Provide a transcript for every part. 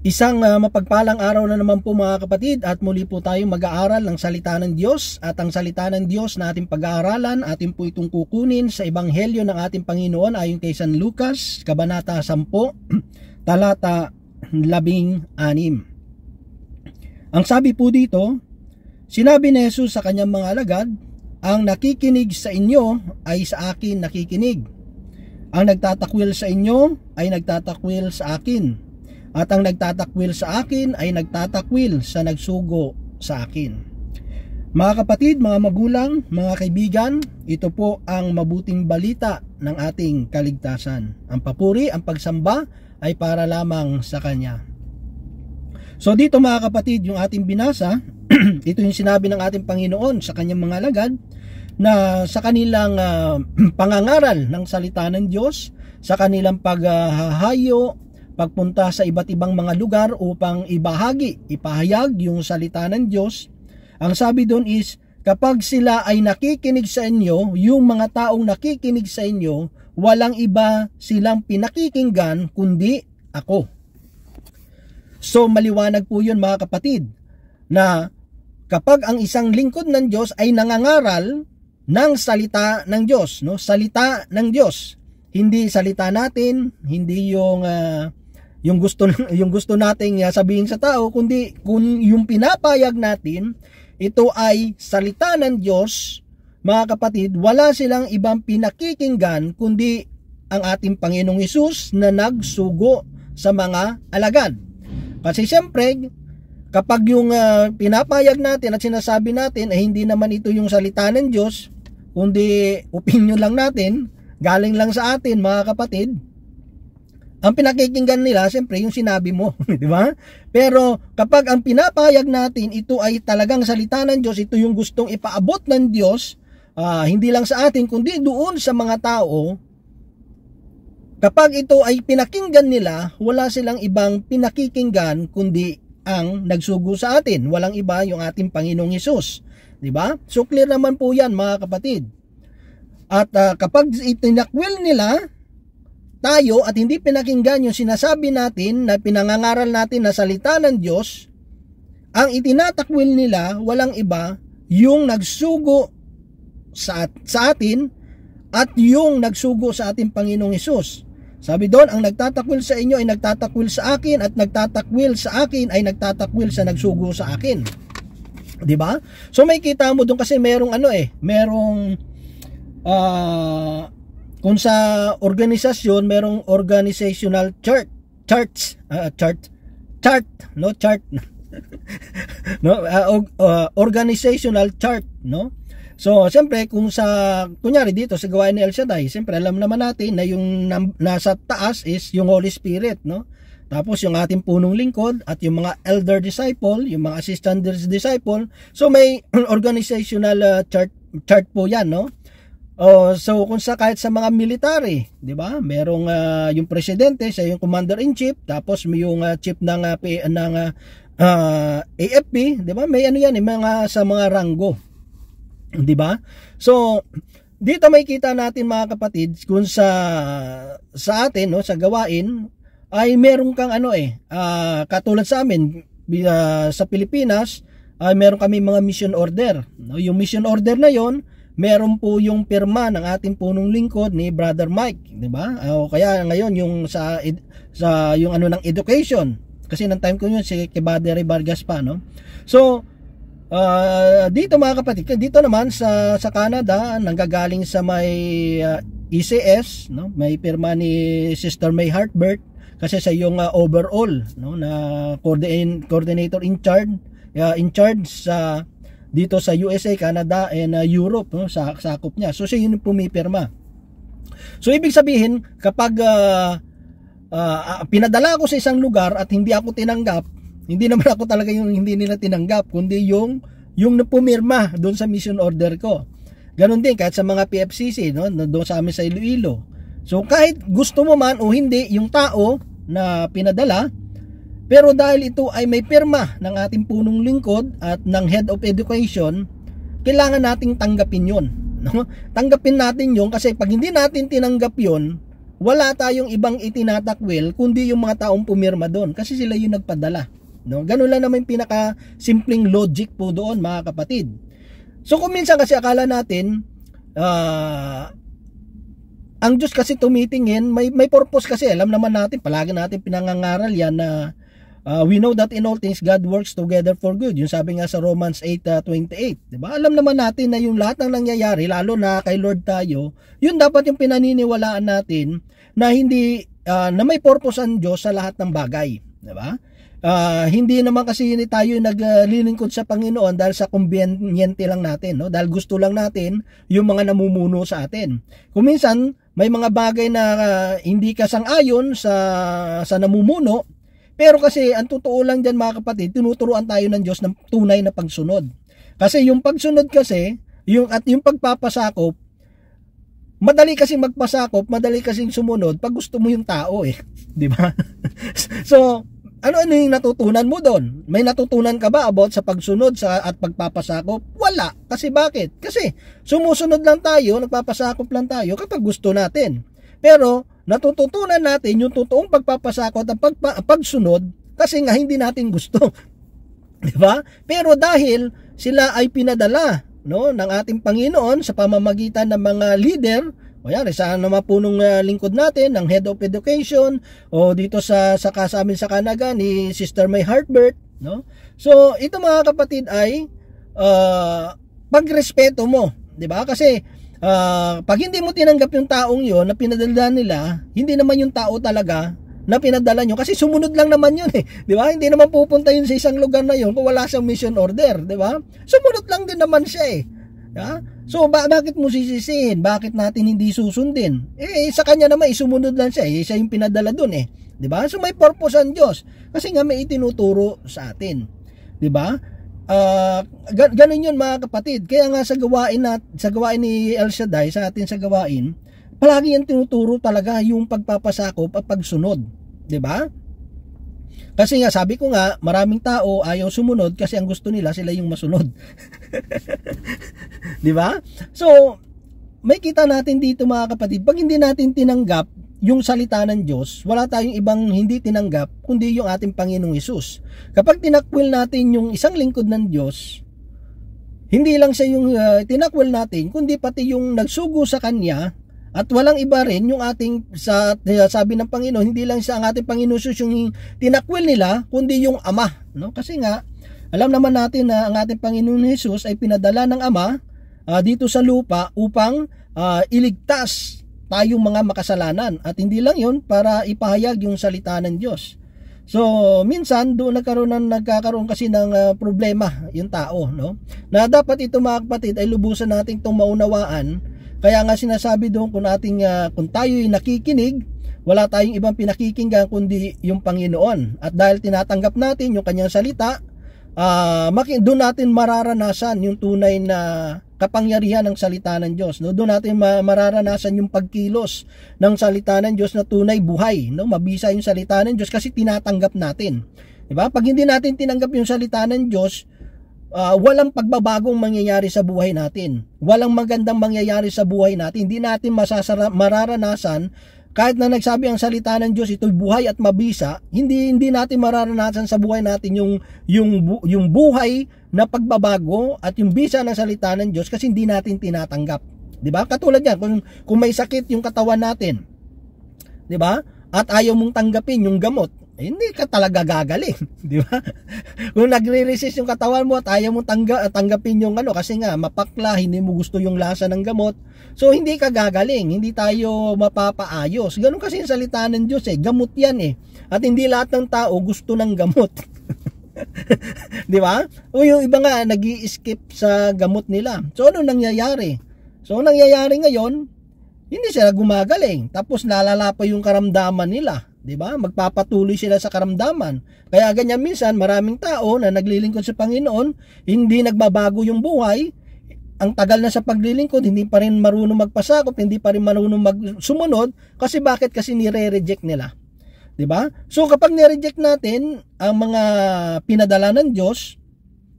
Isang mapagpalang araw na naman po mga kapatid, at muli po tayong mag-aaral ng salita ng Diyos. At ang salita ng Diyos na ating pag-aaralan, atin po itong kukunin sa Ebanghelyo ng ating Panginoon ayon kay San Lucas, Kabanata 10, talata 16. Ang sabi po dito, sinabi ni Jesus sa kanyang mga alagad, ang nakikinig sa inyo ay sa akin nakikinig. Ang nagtatakwil sa inyo ay nagtatakwil sa akin. At ang nagtatakwil sa akin ay nagtatakwil sa nagsugo sa akin. Mga kapatid, mga magulang, mga kaibigan, ito po ang mabuting balita ng ating kaligtasan. Ang papuri, ang pagsamba ay para lamang sa Kanya. So dito mga kapatid, yung ating binasa, ito yung sinabi ng ating Panginoon sa Kanyang mga alagad, na sa kanilang pangangaral ng salita ng Diyos, sa kanilang paghahayo, pagpunta sa iba't ibang mga lugar upang ipahayag yung salita ng Diyos. Ang sabi doon is, kapag sila ay nakikinig sa inyo, yung mga taong nakikinig sa inyo, walang iba silang pinakikinggan kundi ako. So maliwanag po yun mga kapatid, na kapag ang isang lingkod ng Diyos ay nangangaral ng salita ng Diyos, no? Salita ng Diyos, hindi salita natin, hindi yung gusto nating sabihin sa tao, kundi kung yung pinapayag natin, ito ay salita ng Diyos, mga kapatid, wala silang ibang pinakikinggan kundi ang ating Panginoong Hesus na nagsugo sa mga alagad. Kasi siyempre, kapag yung pinapayag natin at sinasabi natin ay hindi naman ito yung salita ng Diyos, kundi opinion lang natin, galing lang sa atin mga kapatid, ang pinakikinggan nila, siyempre, yung sinabi mo, di ba? Pero kapag ang pinapayag natin, ito ay talagang salita ng Diyos, ito yung gustong ipaabot ng Diyos, hindi lang sa atin, kundi doon sa mga tao, kapag ito ay pinakinggan nila, wala silang ibang pinakikinggan, kundi ang nagsugo sa atin. Walang iba yung ating Panginoong Hesus. Di ba? So clear naman po yan, mga kapatid. At kapag itinakwil nila tayo at hindi pinakinggan yung sinasabi natin na pinangangaral natin na salita ng Diyos, ang itinatakwil nila walang iba yung nagsugo sa atin at yung nagsugo sa ating Panginoong Hesus. Sabi doon, ang nagtatakwil sa inyo ay nagtatakwil sa akin, at nagtatakwil sa akin ay nagtatakwil sa nagsugo sa akin. 'Di ba? So may kita mo doon kasi merong kung sa organisasyon, merong organizational chart, organizational chart, no? So, siyempre, kung kunyari dito sa gawain ni El Shaddai, siyempre alam naman natin na yung nasa taas is yung Holy Spirit, no? Tapos yung ating punong lingkod at yung mga elder disciple, yung mga assistant disciple. So, may organizational chart po yan, no? So kung kahit sa mga military, 'di ba? Merong yung presidente, siya yung commander-in-chief, tapos may yung chief ng AFP, 'di ba? May ano yan, mga sa mga ranggo. 'Di ba? So dito makikita natin mga kapatid kung sa atin, no, sa gawain ay meron kang katulad sa amin sa Pilipinas, ay meron kami mga mission order, no? Yung mission order na 'yon, meron po yung pirma ng ating punong lingkod ni Brother Mike, di ba? O kaya ngayon yung sa yung ng education, kasi ng time ko yun si Kibadere Vargas pa, no? So dito mga kapatid, dito naman sa Canada, nanggagaling sa may ECS, no? May pirma ni Sister May Hartbert, kasi sa yung overall, no, na coordinator in charge sa dito sa USA, Canada, and Europe, no, sakop niya. So siya yun pumipirma. So ibig sabihin, kapag pinadala ako sa isang lugar at hindi ako tinanggap, hindi naman ako talaga yung hindi nila tinanggap, kundi yung pumirma doon sa mission order ko. Ganon din kahit sa mga PFCC, no, doon sa amin sa Iloilo. So kahit gusto mo man o hindi yung tao na pinadala, pero dahil ito ay may pirma ng ating punong lingkod at ng head of education, kailangan nating tanggapin yon, no? Tanggapin natin yon, kasi pag hindi natin tinanggap yon, wala tayong ibang itinatakwil kundi yung mga taong pumirma doon kasi sila yung nagpadala, no? Ganun lang naman yung pinaka simpleng logic po doon, mga kapatid. So kung minsan kasi akala natin ang Diyos kasi tumitingin, may purpose kasi. Alam naman natin, palagi natin pinangangaral yan na we know that in all things God works together for good. Yung sabi nga sa Romans 8:28, 'di ba? Alam naman natin na yung lahat ng nangyayari, lalo na kay Lord tayo, yun dapat yung pinaniniwalaan natin na hindi na may purpose ang Diyos sa lahat ng bagay, 'di ba? Hindi naman kasi tayo naglilingkod sa Panginoon dahil sa conveniente lang natin, no? Dahil gusto lang natin yung mga namumuno sa atin. Kung minsan may mga bagay na hindi ka sang-ayon sa namumuno, pero kasi ang totoo lang diyan, mga kapatid, tinuturuan tayo ng Diyos ng tunay na pagsunod. Kasi yung pagsunod kasi, yung pagpapasakop, madali kasing magpasakop, madali kasing sumunod pag gusto mo yung tao, eh, 'di ba? So, ano yung natutunan mo doon? May natutunan ka ba about sa pagsunod at pagpapasakop? Wala. Kasi bakit? Kasi sumusunod lang tayo, nagpapasakop lang tayo kapag gusto natin. Pero natututunan natin yung totoong pagpapasakop at pagsunod kasi nga hindi natin gusto. 'Di ba? Pero dahil sila ay pinadala, no, ng ating Panginoon sa pamamagitan ng mga leader, o yan, sa mapunong lingkod natin, ng head of education, o dito sa amin sa Canada ni Sister May Hartbert, no? So, ito, mga kapatid, ay pagrespeto mo, 'di ba? Kasi pag hindi mo tinanggap yung taong yon na pinadala nila, hindi naman yung tao talaga na pinadala nyo, kasi sumunod lang naman yun, eh, 'di ba? Hindi naman pupunta yun sa isang lugar na yun kung wala siyang mission order, 'di ba? Sumunod lang din naman siya, eh. Ha? So bakit mo sisisihin? Bakit natin hindi susundin? Eh sa kanya naman sumunod lang siya, eh. Siya yung pinadala doon, eh. 'Di ba? So may purpose ang Diyos kasi nga may itinuturo sa atin. 'Di ba? Ganun yun, mga kapatid. Kaya nga sa gawain ni El Shaddai, sa atin sa gawain, palagi yung tinuturo talaga yung pagpapasakop at pagsunod, 'di ba? Kasi nga sabi ko nga, maraming tao ayaw sumunod kasi ang gusto nila sila yung masunod. 'Di ba? So, may kita natin dito, mga kapatid, pag hindi natin tinanggap yung salita ng Diyos, wala tayong ibang hindi tinanggap kundi yung ating Panginoong Hesus. Kapag tinakwil natin yung isang lingkod ng Diyos, hindi lang siya yung tinakwil natin, kundi pati yung nagsugo sa Kanya. At walang iba rin yung ating, sabi ng Panginoon, hindi lang siya ang ating Panginoon Hesus yung tinakwil nila, kundi yung Ama, no? Kasi nga, alam naman natin na ang ating Panginoon Hesus ay pinadala ng Ama dito sa lupa upang iligtas tayong mga makasalanan. At hindi lang yun, para ipahayag yung salita ng Diyos. So, minsan doon nagkakaroon kasi ng problema yung tao, no? Na dapat ito, mga kapatid, ay lubusan nating itong maunawaan. Kaya nga sinasabi doon, kung tayo'y nakikinig, wala tayong ibang pinakikinggan kundi yung Panginoon. At dahil tinatanggap natin yung kanyang salita, doon natin mararanasan yung tunay na kapangyarihan ng salita ng Diyos, no? Doon natin mararanasan yung pagkilos ng salita ng Diyos na tunay buhay, no? Mabisa yung salita ng Diyos kasi tinatanggap natin, 'di ba? Pag hindi natin tinanggap yung salita ng Diyos, walang pagbabagong mangyayari sa buhay natin. Walang magandang mangyayari sa buhay natin. Hindi natin mararanasan, kahit na nagsabi ang salita ng Diyos, ito'y buhay at mabisa, hindi natin mararanasan sa buhay natin yung buhay na pagbabago at yung bisa ng salita ng Diyos kasi hindi natin tinatanggap. 'Di ba? Katulad yan, kung may sakit yung katawan natin, 'di ba? At ayaw mong tanggapin yung gamot, hindi ka talaga gagaling, 'di ba? Kung nagre-resist yung katawan mo at ayaw mong tanggapin yung kasi nga mapakla, hindi mo gusto yung lasa ng gamot, so hindi ka gagaling, hindi tayo mapapaayos. Ganun kasi yung salita ng Diyos, eh. Gamot yan, eh. At hindi lahat ng tao gusto ng gamot. 'Di ba? O yung iba nga nag-i-skip sa gamot nila. So ano nangyayari? So nangyayari ngayon, hindi sila gumagaling. Tapos lalala pa yung karamdaman nila. 'Di ba? Magpapatuloy sila sa karamdaman. Kaya ganyan minsan maraming tao na naglilingkod sa Panginoon, hindi nagbabago yung buhay. Ang tagal na sa paglilingkod, hindi pa rin marunong magpasakop, hindi pa rin marunong magsumunod kasi bakit? Kasi nire-reject nila. 'Di ba? So kapag ni-reject natin ang mga pinadala ng Diyos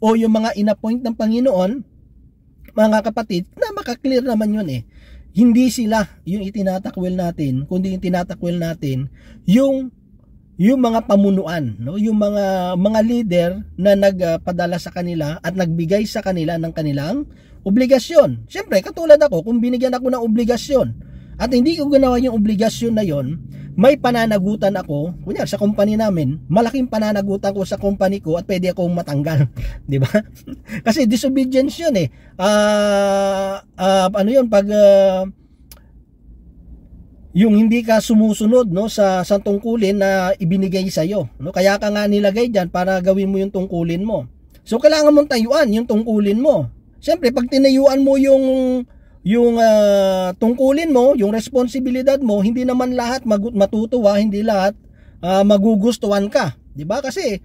o yung mga inappoint ng Panginoon, mga kapatid, na maka-clear naman 'yun, eh. hindi sila yung itinatakwil natin, kundi yung tinatakwil natin yung mga pamunuan, no? Yung mga leader na nagpadala sa kanila at nagbigay sa kanila ng kanilang obligasyon. Siyempre, katulad ako, kung binigyan ako ng obligasyon at hindi ko ginawa yung obligasyon na yon, may pananagutan ako. Kunya sa company namin, malaking pananagutan ko sa company ko at pwede akong matanggal, 'di ba? Kasi disobedience 'yun eh. Ano 'yun pag yung hindi ka sumusunod, no, sa tungkulin na ibinigay sa iyo, no? Kaya ka nga nilagay diyan para gawin mo yung tungkulin mo. So kailangan mong tayuan yung tungkulin mo. Siyempre, pag tinayuan mo yung tungkulin mo, yung responsibilidad mo, hindi naman lahat matutuwa, hindi lahat magugustuhan ka, 'di ba? Kasi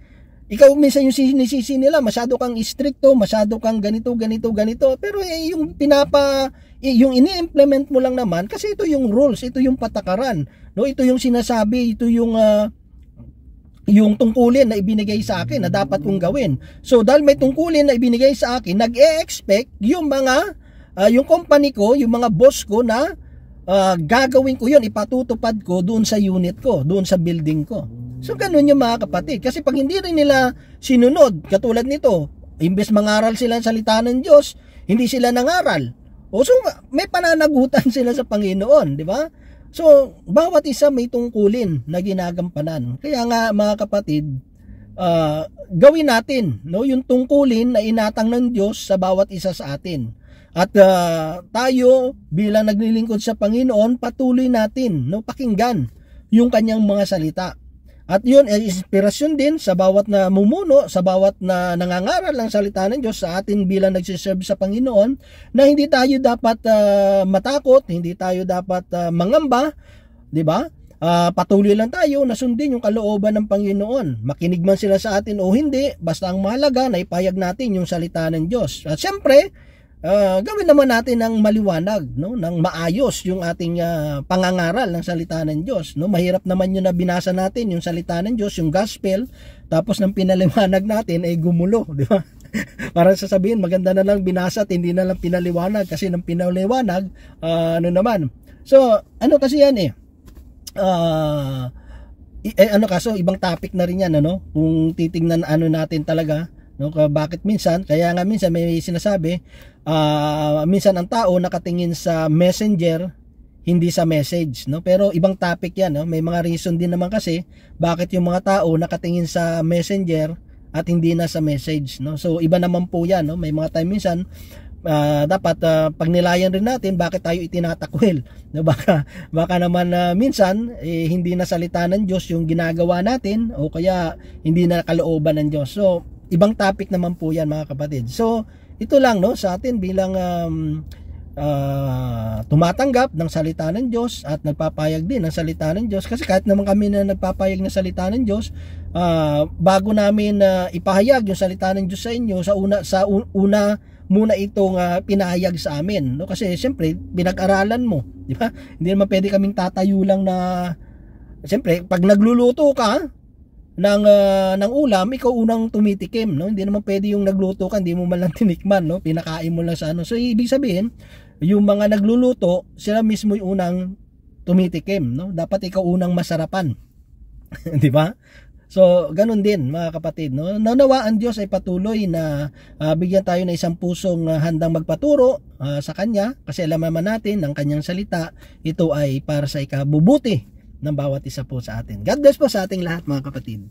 ikaw minsan yung sinisisi nila, masyado kang stricto, masyado kang ganito, pero yung yung ini-implement mo lang naman kasi ito yung rules, ito yung patakaran, no? Ito yung sinasabi, ito yung tungkulin na ibinigay sa akin na dapat kong gawin. So dahil may tungkulin na ibinigay sa akin, nag-e-expect yung mga yung company ko, yung mga boss ko na gagawin ko yun, ipatutupad ko doon sa unit ko, doon sa building ko. So ganun yung mga kapatid. Kasi pag hindi rin nila sinunod, katulad nito, imbes mangaral sila ng salita ng Diyos, hindi sila nangaral. O so may pananagutan sila sa Panginoon, di ba? So bawat isa may tungkulin na ginagampanan. Kaya nga mga kapatid, gawin natin, no, yung tungkulin na inatang ng Diyos sa bawat isa sa atin. At tayo bilang naglilingkod sa Panginoon, patuloy natin, no, pakinggan yung kanyang mga salita. At yun ay inspirasyon din sa bawat na mumuno, sa bawat na nangangaral ng salita ng Diyos sa atin bilang nagsiserve sa Panginoon, na hindi tayo dapat matakot, hindi tayo dapat mangamba, di ba? Patuloy lang tayo na sundin yung kalooban ng Panginoon. Makinig man sila sa atin o hindi, basta ang mahalaga na ipahayag natin yung salita ng Diyos. At syempre, gawin naman natin ng maliwanag, no, ng maayos yung ating pangangaral ng salita ng Diyos, no. Mahirap naman yun na binasa natin yung salita ng Diyos, yung gospel, tapos nang pinaliwanag natin ay gumulo, di ba? Parang sasabihin maganda na lang binasa at hindi na lang pinaliwanag, kasi nang pinaliwanag ano naman. So ano kasi yan kaso ibang topic na rin yan, ano, kung titingnan ano natin talaga, no, bakit minsan, kaya nga minsan may sinasabi, minsan ang tao nakatingin sa messenger, hindi sa message, no? Pero ibang topic yan, no? May mga reason din naman kasi bakit yung mga tao nakatingin sa messenger at hindi na sa message, no? So iba naman po yan, no? May mga time minsan dapat pagnilayan rin natin bakit tayo itinatakwil, no? Baka naman minsan hindi na salita ng Diyos yung ginagawa natin, o kaya hindi na kalooban ng Diyos. So ibang topic naman po yan mga kapatid. So ito lang, no, sa atin bilang tumatanggap ng salita ng Diyos at nagpapayag din ng salita ng Diyos, kasi kahit naman kami na nagpapayag ng salita ng Diyos, bago namin ipahayag yung salita ng Diyos sa inyo, sa una muna itong pinahayag sa amin, no? Kasi siyempre pinag-aralan mo, di ba? Hindi naman pwede kaming tatayo lang na, siyempre pag nagluluto ka ng ulam, ikaw unang tumitikim, no? Hindi naman pwede yung nagluto ka, hindi mo man lang tinikman, no? Pinakain mo lang sa ano. So ibig sabihin, yung mga nagluluto, sila mismo yung unang tumitikim, no? Dapat ikaw unang masarapan. Di ba? So ganun din mga kapatid, no? Nawa ang Diyos ay patuloy na bigyan tayo ng isang pusong handang magpaturo sa Kanya, kasi alam naman natin ng Kanyang salita, ito ay para sa ikabubuti ng bawat isa po sa atin. God bless po sa ating lahat mga kapatid.